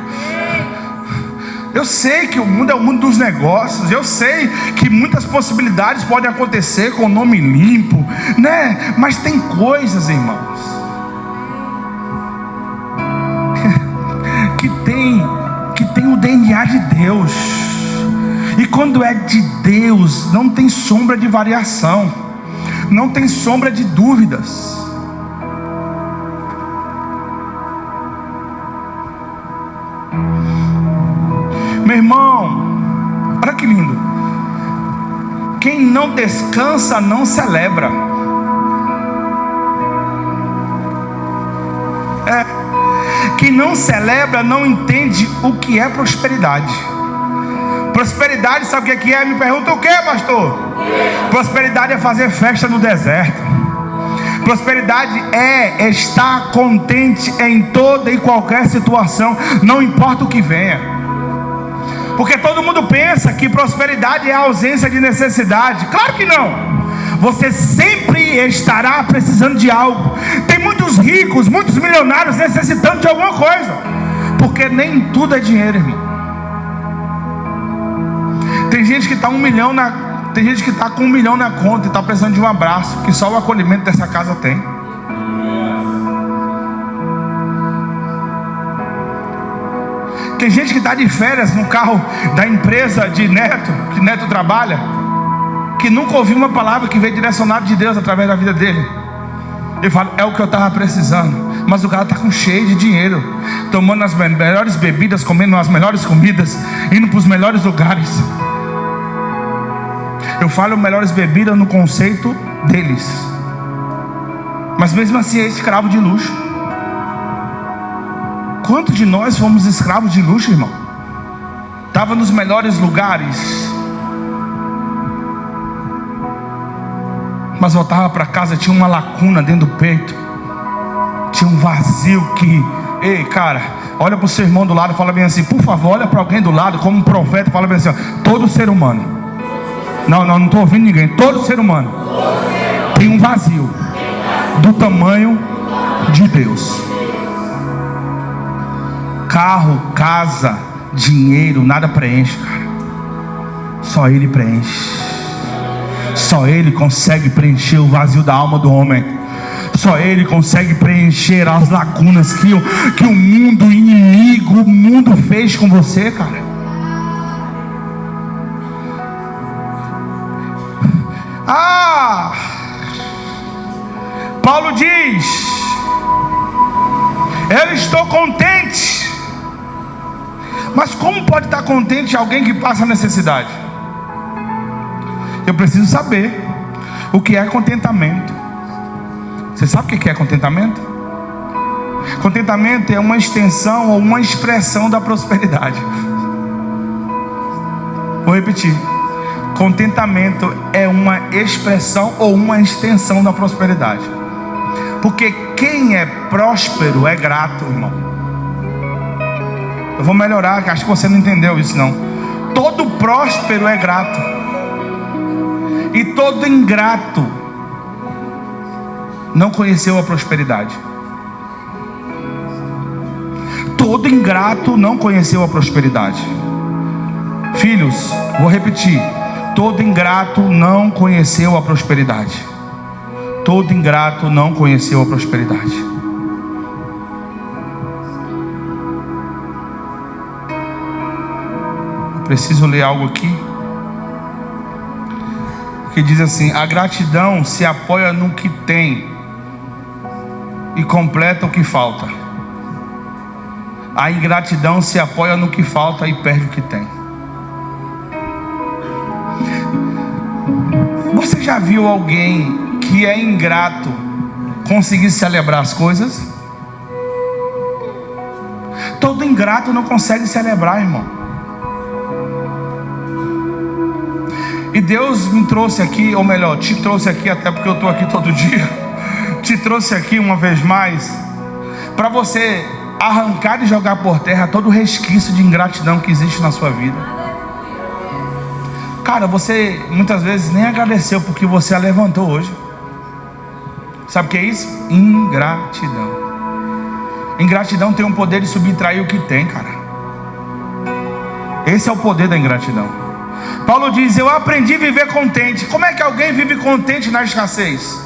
Eu sei que o mundo é o mundo dos negócios. Eu sei que muitas possibilidades podem acontecer com o nome limpo, né? Mas tem coisas, irmãos, que tem o DNA de Deus. E quando é de Deus, não tem sombra de variação, não tem sombra de dúvidas. Meu irmão, olha que lindo. Quem não descansa não celebra. Quem não celebra não entende o que é prosperidade. Prosperidade, sabe o que é? Me pergunta o que, pastor? Prosperidade é fazer festa no deserto. Prosperidade é estar contente em toda e qualquer situação, não importa o que venha. Porque todo mundo pensa que prosperidade é a ausência de necessidade. Claro que não. Você sempre estará precisando de algo. Tem muitos ricos, muitos milionários necessitando de alguma coisa, porque nem tudo é dinheiro, irmão. Tem gente que está tem gente que está com 1 milhão na conta e está precisando de um abraço que só o acolhimento dessa casa tem. Tem gente que está de férias no carro da empresa de Neto, que Neto trabalha, que nunca ouviu uma palavra que veio direcionada de Deus através da vida dele. Ele fala: é o que eu estava precisando. Mas o cara está com cheio de dinheiro, tomando as melhores bebidas, comendo as melhores comidas, indo para os melhores lugares. Eu falo melhores bebidas no conceito deles, mas mesmo assim é escravo de luxo. Quantos de nós fomos escravos de luxo, irmão? Estava nos melhores lugares, mas voltava para casa, tinha uma lacuna dentro do peito, tinha um vazio que... Ei, cara, olha para o seu irmão do lado e fala bem assim, por favor, olha para alguém do lado, como um profeta, fala bem assim: ó, todo ser humano, não estou ouvindo ninguém, todo ser humano tem um vazio do tamanho de Deus. Carro, casa, dinheiro, nada preenche, cara. Só Ele preenche. Só Ele consegue preencher o vazio da alma do homem. Só Ele consegue preencher as lacunas que o mundo inimigo, o mundo fez com você, cara. Paulo diz: eu estou contente. Mas como pode estar contente alguém que passa necessidade? Eu preciso saber o que é contentamento. Você sabe o que é contentamento? Contentamento é uma extensão ou uma expressão da prosperidade. Vou repetir: contentamento é uma expressão ou uma extensão da prosperidade. Porque quem é próspero é grato, irmão. Eu vou melhorar, que acho que você não entendeu isso não. Todo próspero é grato, e todo ingrato não conheceu a prosperidade. Todo ingrato não conheceu a prosperidade. Filhos, vou repetir: todo ingrato não conheceu a prosperidade. Todo ingrato não conheceu a prosperidade. Eu preciso ler algo aqui que diz assim: a gratidão se apoia no que tem e completa o que falta. A ingratidão se apoia no que falta e perde o que tem. Você já viu alguém que é ingrato conseguir celebrar as coisas? Todo ingrato não consegue celebrar, irmão. E Deus me trouxe aqui, ou melhor, te trouxe aqui, até porque eu estou aqui todo dia, te trouxe aqui uma vez mais, para você arrancar e jogar por terra todo o resquício de ingratidão que existe na sua vida. Cara, você muitas vezes nem agradeceu porque você a levantou hoje. Sabe o que é isso? Ingratidão. Ingratidão tem o poder de subtrair o que tem, cara. Esse é o poder da ingratidão. Paulo diz: eu aprendi a viver contente. Como é que alguém vive contente na escassez?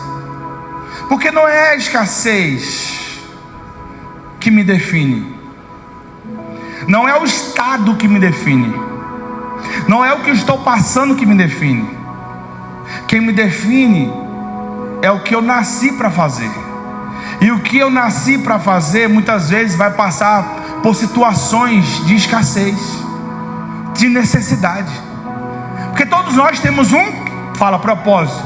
Porque não é a escassez que me define. Não é o estado que me define. Não é o que eu estou passando que me define. Quem me define é o que eu nasci para fazer. E o que eu nasci para fazer muitas vezes vai passar por situações de escassez, de necessidade. Porque todos nós temos propósito.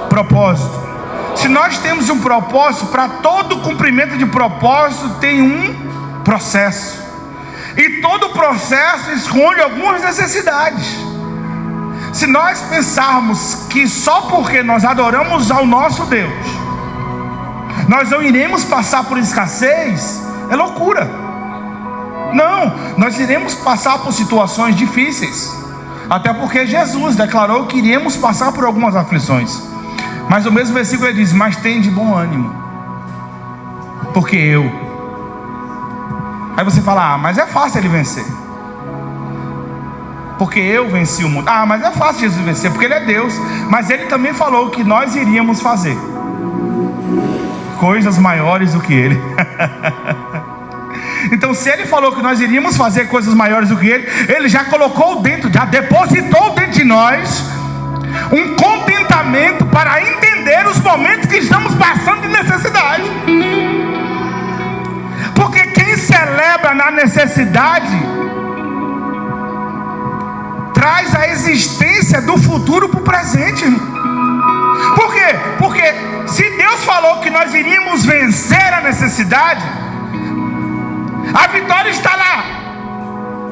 Propósito. Se nós temos um propósito, para todo cumprimento de propósito tem um processo. E todo processo esconde algumas necessidades. Se nós pensarmos que só porque nós adoramos ao nosso Deus, nós não iremos passar por escassez, é loucura. Não, nós iremos passar por situações difíceis. Até porque Jesus declarou que iríamos passar por algumas aflições. Mas o mesmo versículo ele diz: mas tem de bom ânimo, porque eu. Aí você fala: ah, mas é fácil ele vencer, porque eu venci o mundo. Ah, mas é fácil Jesus vencer, porque ele é Deus. Mas ele também falou que nós iríamos fazer coisas maiores do que ele. Então, se ele falou que nós iríamos fazer coisas maiores do que ele, ele já colocou dentro, já depositou dentro de nós um contentamento para entender os momentos que estamos passando de necessidade. Porque quem celebra na necessidade traz a existência do futuro para o presente. Por quê? Porque se Deus falou que nós iríamos vencer a necessidade, a vitória está lá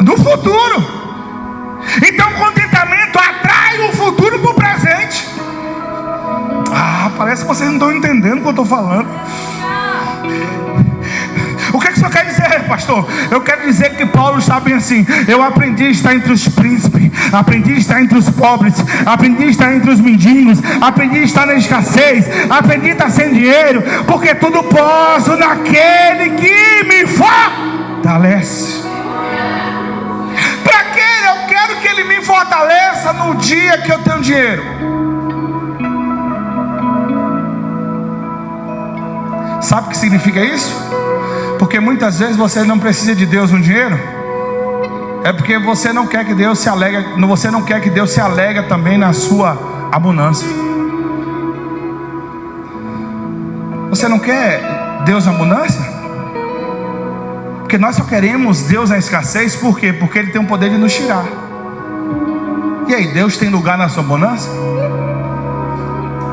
no futuro. Então contentamento atrai o futuro para o presente. Ah, parece que vocês não estão entendendo o que eu estou falando. O que isso quer dizer, pastor? Eu quero dizer que Paulo está bem assim: eu aprendi a estar entre os príncipes, aprendi a estar entre os pobres, aprendi a estar entre os mendigos, aprendi a estar na escassez, aprendi a estar sem dinheiro, porque tudo posso naquele que me fortalece. Para que eu quero que ele me fortaleça no dia que eu tenho dinheiro? Sabe o que significa isso? Porque muitas vezes você não precisa de Deus no dinheiro. É porque você não quer que Deus se alegre. Você não quer que Deus se alegre também na sua abundância. Você não quer Deus na abundância? Porque nós só queremos Deus na escassez. Por quê? Porque Ele tem o poder de nos tirar. E aí, Deus tem lugar na sua abundância?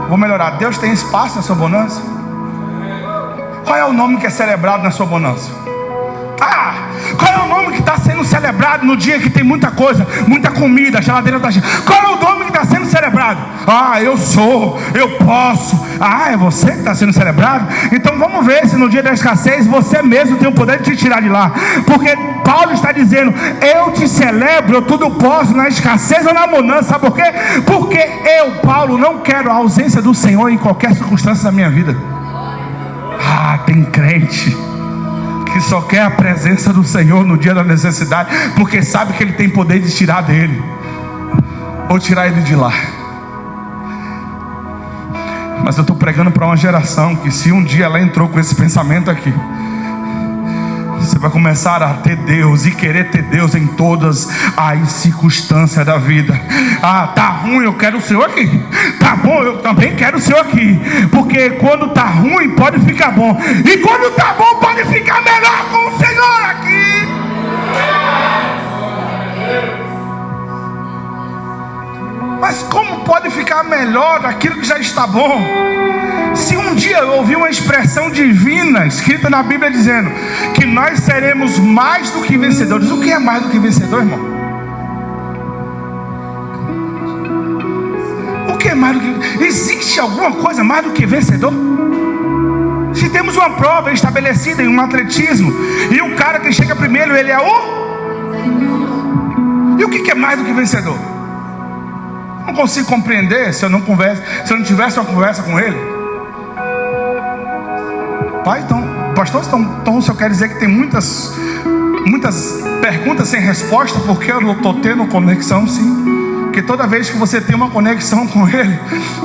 Vou melhorar: Deus tem espaço na sua abundância? Qual é o nome que é celebrado na sua bonança? Qual é o nome que está sendo celebrado no dia que tem muita coisa, muita comida, a geladeira está cheia? Qual é o nome que está sendo celebrado? Eu sou, eu posso. É você que está sendo celebrado? Então vamos ver se no dia da escassez você mesmo tem o poder de te tirar de lá. Porque Paulo está dizendo: eu te celebro, eu tudo posso na escassez ou na abundância. Sabe por quê? Porque eu, Paulo, não quero a ausência do Senhor em qualquer circunstância da minha vida. Tem crente que só quer a presença do Senhor no dia da necessidade, porque sabe que Ele tem poder de tirar dele. ou tirar ele de lá. Mas eu estou pregando para uma geração que, se um dia ela entrou com esse pensamento aqui, você vai começar a ter Deus e querer ter Deus em todas as circunstâncias da vida. Ah, tá ruim, eu quero o Senhor aqui. Tá bom, eu também quero o Senhor aqui. Porque quando tá ruim, pode ficar bom. E quando tá bom, pode ficar melhor com o Senhor aqui. Mas como pode ficar melhor aquilo que já está bom? Se um dia eu ouvi uma expressão divina escrita na Bíblia dizendo que nós seremos mais do que vencedores. O que é mais do que vencedor, irmão? O que é mais do que... Existe alguma coisa mais do que vencedor? Se temos uma prova estabelecida em um atletismo e o cara que chega primeiro, ele é o... E o que é mais do que vencedor? Não consigo compreender se eu não tivesse uma conversa com ele. Pai, então, pastor, então o senhor quer dizer que tem muitas perguntas sem resposta, porque eu estou tendo conexão? Sim, porque toda vez que você tem uma conexão com ele,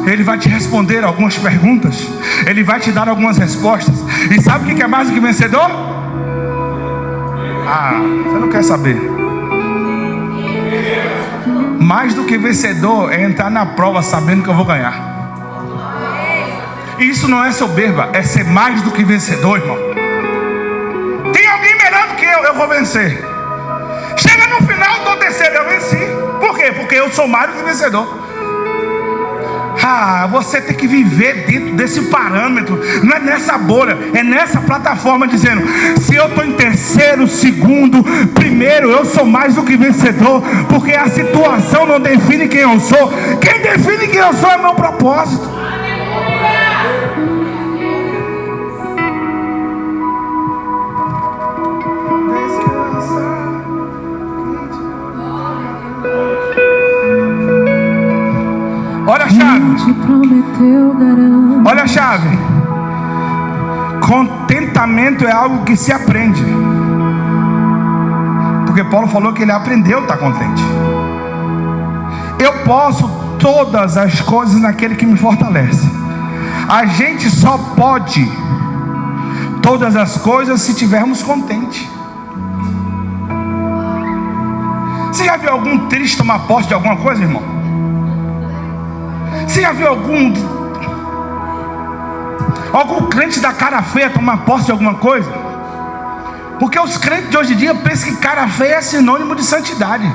ele vai te responder algumas perguntas, ele vai te dar algumas respostas. E sabe o que é mais do que vencedor? Ah, você não quer saber. Mais do que vencedor é entrar na prova sabendo que eu vou ganhar. Isso não é soberba, é ser mais do que vencedor, irmão. Tem alguém melhor do que eu vou vencer. Chega no final, estou terceiro, eu venci. Por quê? Porque eu sou mais do que vencedor. Ah, você tem que viver dentro desse parâmetro. Não é nessa bolha, é nessa plataforma, dizendo: se eu estou em terceiro, segundo, primeiro, eu sou mais do que vencedor. Porque a situação não define quem eu sou. Quem define quem eu sou é meu propósito. Olha a chave. Olha a chave. Contentamento é algo que se aprende. Porque Paulo falou que ele aprendeu a estar contente. Eu posso todas as coisas naquele que me fortalece. A gente só pode todas as coisas se tivermos contente. Você já viu algum triste tomar posse de alguma coisa, irmão? Você já viu algum crente da cara feia tomar posse de alguma coisa? Porque os crentes de hoje em dia pensam que cara feia é sinônimo de santidade.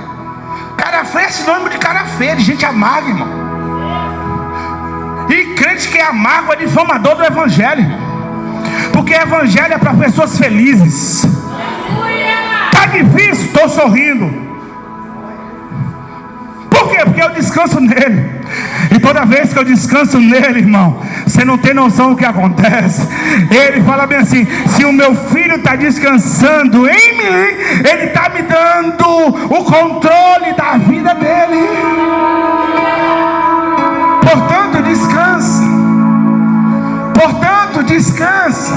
Cara feia é sinônimo de cara feia, de gente amarga, irmão. E crente que é amargo é difamador do evangelho. Porque evangelho é para pessoas felizes. Tá difícil, estou sorrindo. Por quê? Porque eu descanso nele. E toda vez que eu descanso nele, irmão, você não tem noção do que acontece. Ele fala bem assim: se o meu filho está descansando em mim, ele está me dando o controle da vida dele. Portanto, descansa. Portanto, descansa.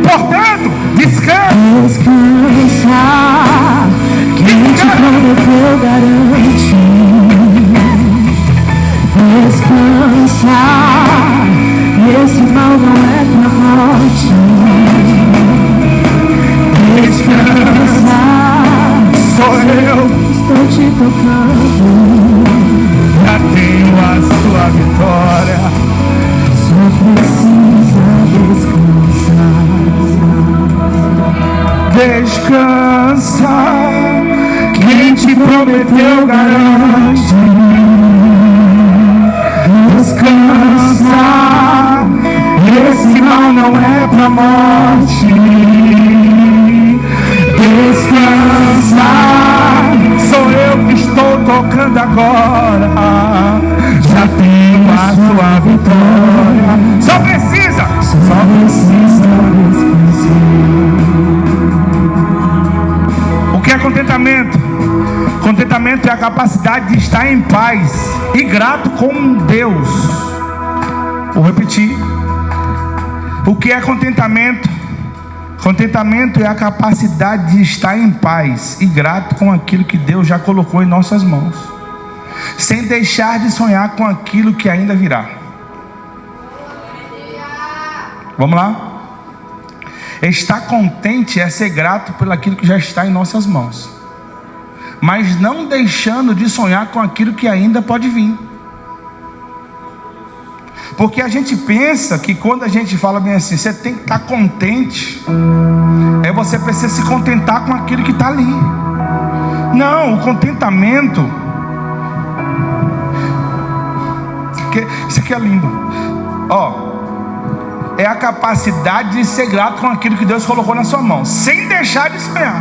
Portanto, descansa. Descansa. Quem te prometeu garante. Descansa, esse mal não é pra morte. Descansa, sou eu. Estou te tocando. Já tenho a sua vitória. Só precisa descansar. Descansa, quem te prometeu garante. Descansa, esse mal não é pra morte. Descansa, sou eu que estou tocando agora. Já tenho a sua vitória. Só precisa descansar. O que é contentamento? Contentamento é a capacidade de estar em paz e grato com Deus. Vou repetir. O que é contentamento? Contentamento é a capacidade de estar em paz e grato com aquilo que Deus já colocou em nossas mãos. sem deixar de sonhar com aquilo que ainda virá. Vamos lá? Estar contente é ser grato pelo aquilo que já está em nossas mãos, mas não deixando de sonhar com aquilo que ainda pode vir. Porque a gente pensa que quando a gente fala bem assim, você tem que estar contente, você precisa se contentar com aquilo que está ali. Não, o contentamento, isso aqui é lindo, é a capacidade de ser grato com aquilo que Deus colocou na sua mão, sem deixar de sonhar.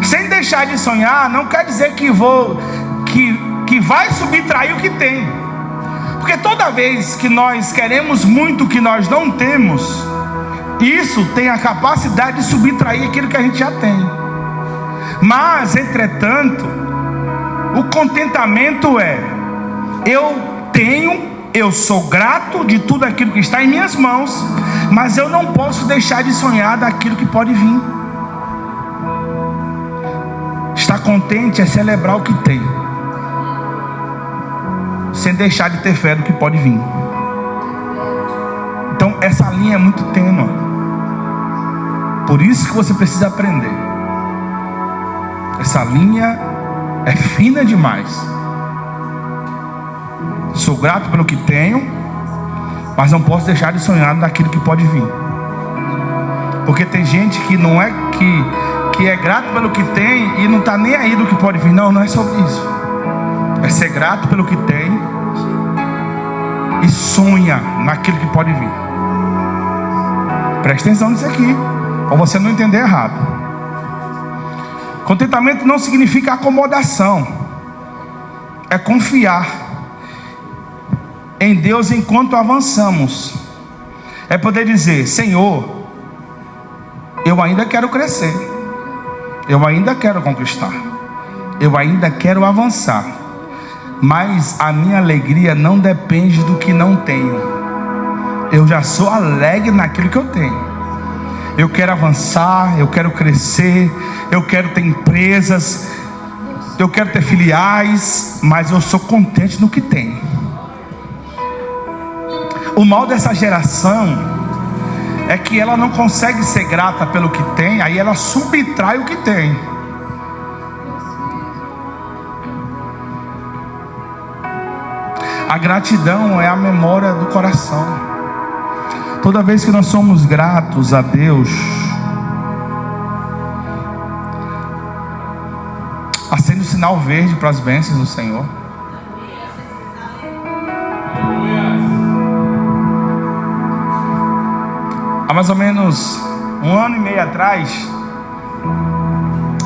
Sem deixar de sonhar não quer dizer que vai subtrair o que tem, porque toda vez que nós queremos muito o que nós não temos, isso tem a capacidade de subtrair aquilo que a gente já tem. Mas, entretanto, o contentamento eu sou grato de tudo aquilo que está em minhas mãos, mas eu não posso deixar de sonhar daquilo que pode vir. Estar contente é celebrar o que tem, sem deixar de ter fé do que pode vir. Então essa linha é muito tênue. Por isso que você precisa aprender. Essa linha é fina demais. Sou grato pelo que tenho, mas não posso deixar de sonhar daquilo que pode vir. Porque tem gente que não é que é grato pelo que tem e não está nem aí do que pode vir. Não é sobre isso. É ser grato pelo que tem e sonha naquilo que pode vir. Preste atenção nisso aqui, para você não entender errado. Contentamento não significa acomodação, é confiar em Deus enquanto avançamos. É poder dizer: Senhor, eu ainda quero crescer, eu ainda quero conquistar, eu ainda quero avançar, mas a minha alegria não depende do que não tenho. Eu já sou alegre naquilo que eu tenho. Eu quero avançar, eu quero crescer, eu quero ter empresas, eu quero ter filiais, mas eu sou contente no que tenho. O mal dessa geração é que ela não consegue ser grata pelo que tem, aí ela subtrai o que tem. A gratidão é a memória do coração. Toda vez que nós somos gratos a Deus, acende o sinal verde para as bênçãos do Senhor. Há mais ou menos 1 ano e meio atrás,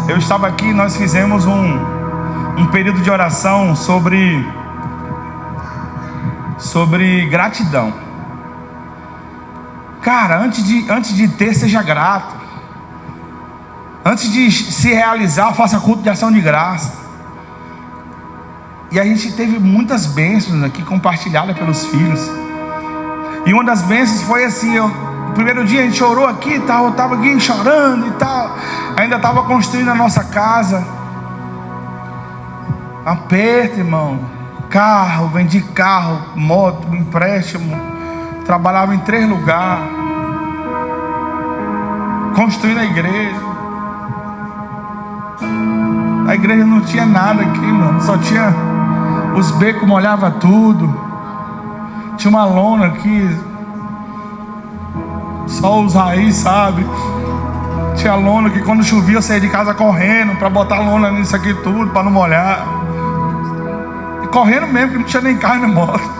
eu estava aqui e nós fizemos um período de oração sobre gratidão. Cara, antes de ter, seja grato. Antes de se realizar, faça culto de ação de graça. E a gente teve muitas bênçãos aqui compartilhadas pelos filhos. E uma das bênçãos foi assim: o primeiro dia a gente orou aqui e tal, eu estava aqui chorando e tal. Ainda estava construindo a nossa casa. Aperto, irmão. Carro, vendi carro, moto, empréstimo. Trabalhava em 3 lugares, construindo a igreja. A igreja não tinha nada aqui, mano. Só tinha os becos, molhava tudo. Tinha uma lona aqui, só os raízes, sabe? Tinha lona que quando chovia eu saía de casa correndo para botar lona nisso aqui tudo, para não molhar. E correndo mesmo, porque não tinha nem carro nem moto.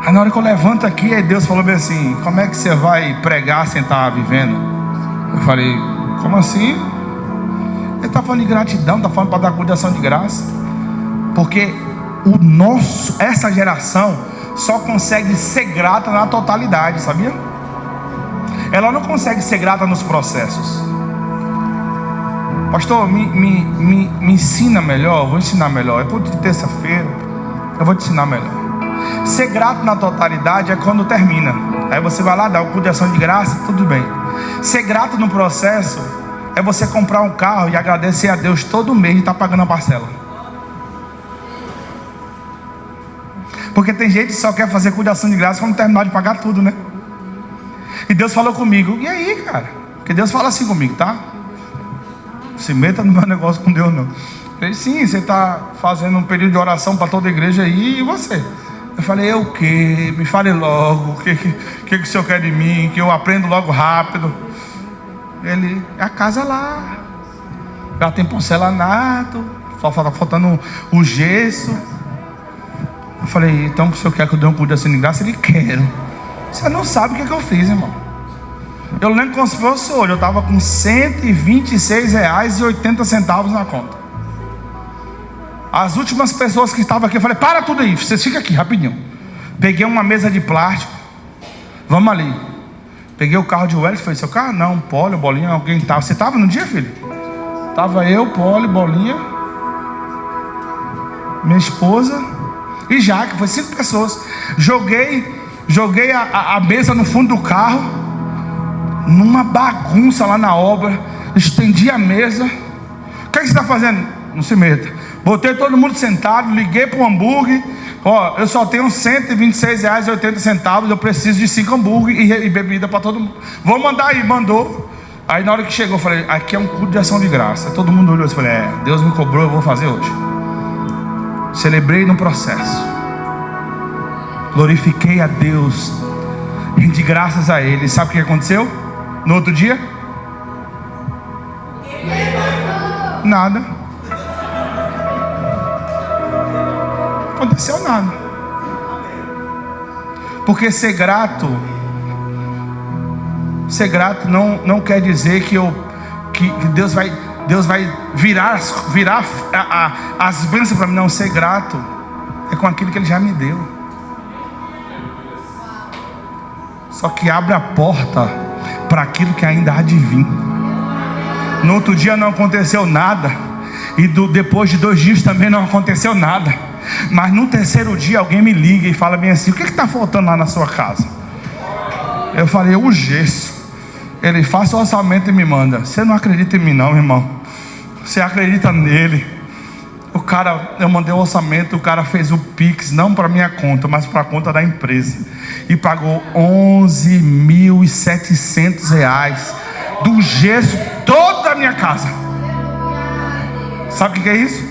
Aí na hora que eu levanto aqui, aí Deus falou bem assim: como é que você vai pregar sem estar vivendo? Eu falei: como assim? Ele está falando de gratidão, está falando para dar cuidação de graça. Porque essa geração só consegue ser grata na totalidade, sabia? Ela não consegue ser grata nos processos. Pastor, me ensina melhor. Eu vou ensinar melhor. É por terça-feira, eu vou te ensinar melhor. Ser grato na totalidade é quando termina. Aí você vai lá, dá o culto de ação de graça, tudo bem. Ser grato no processo é você comprar um carro e agradecer a Deus todo mês e estar pagando a parcela. Porque tem gente que só quer fazer cuidação de graça quando terminar de pagar tudo, né? E Deus falou comigo, e aí, cara? Porque Deus fala assim comigo, tá? Se meta no meu negócio com Deus, não. Eu falei, sim, você está fazendo um período de oração para toda a igreja aí, e você? Eu falei, eu o quê? Me fale logo, o que o senhor quer de mim? Que eu aprendo logo rápido. Ele, a casa lá, já tem porcelanato, só está faltando o gesso. Eu falei, então o senhor quer que eu dê um culto assim de graça? Ele, quero. Você não sabe o que eu fiz, irmão. Eu lembro como se fosse hoje, eu estava com R$ 126,80 na conta. As últimas pessoas que estavam aqui, eu falei, para tudo aí, vocês ficam aqui, rapidinho. Peguei uma mesa de plástico, vamos ali. Peguei o carro de Wellington, falei, seu carro? Não, Poli, Bolinha, alguém estava. Você estava no dia, filho? Tava eu, Poli, Bolinha, minha esposa e Jaque, foi 5 pessoas. Joguei a mesa no fundo do carro, numa bagunça lá na obra. Estendi a mesa. O que você está fazendo? Não se meta. Botei todo mundo sentado, liguei para o hambúrguer. Ó, eu só tenho R$ 126,80. Eu preciso de 5 hambúrguer e bebida para todo mundo. Vou mandar aí, mandou. Aí na hora que chegou, eu falei, aqui é um culto de ação de graça. Todo mundo olhou e falei, Deus me cobrou, eu vou fazer hoje. Celebrei no processo. Glorifiquei a Deus, rendi graças a Ele. Sabe o que aconteceu? No outro dia? Nada. Não aconteceu nada. Porque ser grato não quer dizer que Deus vai virar as bênçãos para mim. Não, ser grato é com aquilo que Ele já me deu. Só que abre a porta para aquilo que ainda há de vir. No outro dia não aconteceu nada, e depois de 2 dias também não aconteceu nada. Mas no terceiro dia alguém me liga e fala bem assim, o que está faltando lá na sua casa? Eu falei, o gesso. Ele, faça o orçamento e me manda. Você não acredita em mim não, irmão. Você acredita nele. Eu mandei o orçamento, o cara fez o Pix, não para minha conta, mas para a conta da empresa, e pagou R$11.700 do gesso toda a minha casa. Sabe o que é isso?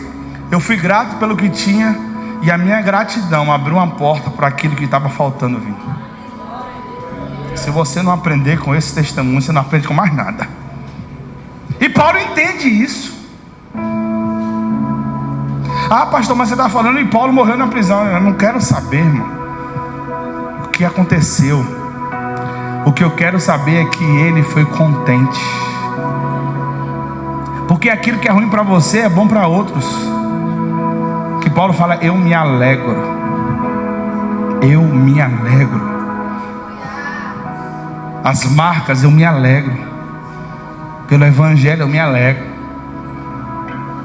Eu fui grato pelo que tinha, e a minha gratidão abriu uma porta para aquilo que estava faltando vir. Se você não aprender com esse testemunho, você não aprende com mais nada. E Paulo entende isso. Ah, pastor, mas você está falando e Paulo morreu na prisão. Eu não quero saber, irmão, o que aconteceu. O que eu quero saber é que ele foi contente. Porque aquilo que é ruim para você é bom para outros. Que Paulo fala, eu me alegro. Eu me alegro. As marcas eu me alegro. Pelo evangelho eu me alegro.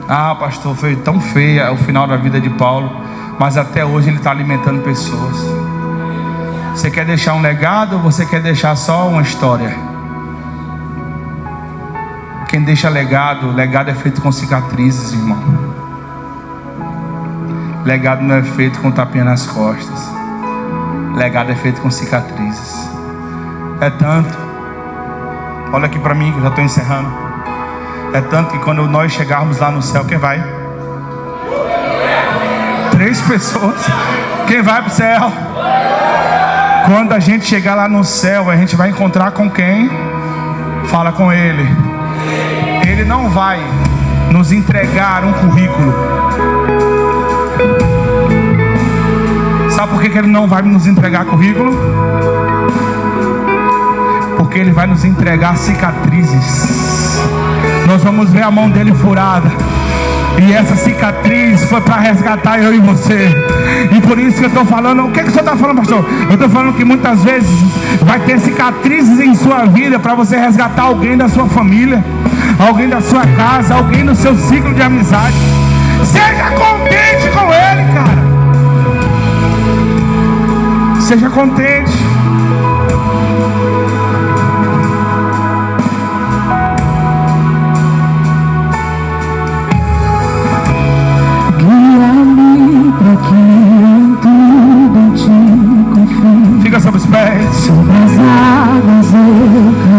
Ah, pastor, foi tão feia o final da vida de Paulo, mas até hoje ele está alimentando pessoas. Você quer deixar um legado ou você quer deixar só uma história? Quem deixa legado é feito com cicatrizes, irmão. Legado não é feito com tapinha nas costas. Legado é feito com cicatrizes. É tanto, olha aqui para mim que eu já estou encerrando. É tanto que quando nós chegarmos lá no céu, quem vai? 3 pessoas. Quem vai para o céu? Quando a gente chegar lá no céu, a gente vai encontrar com quem? Fala com Ele. Ele não vai nos entregar um currículo. Sabe por que Ele não vai nos entregar currículo? Porque Ele vai nos entregar cicatrizes. Nós vamos ver a mão dele furada, e essa cicatriz foi para resgatar eu e você. E por isso que eu estou falando. O que o senhor está falando, pastor? Eu estou falando que muitas vezes vai ter cicatrizes em sua vida para você resgatar alguém da sua família, alguém da sua casa, alguém do seu ciclo de amizade. Seja contente com ele, cara. Seja contente. sobre os pés. sobre as águas eu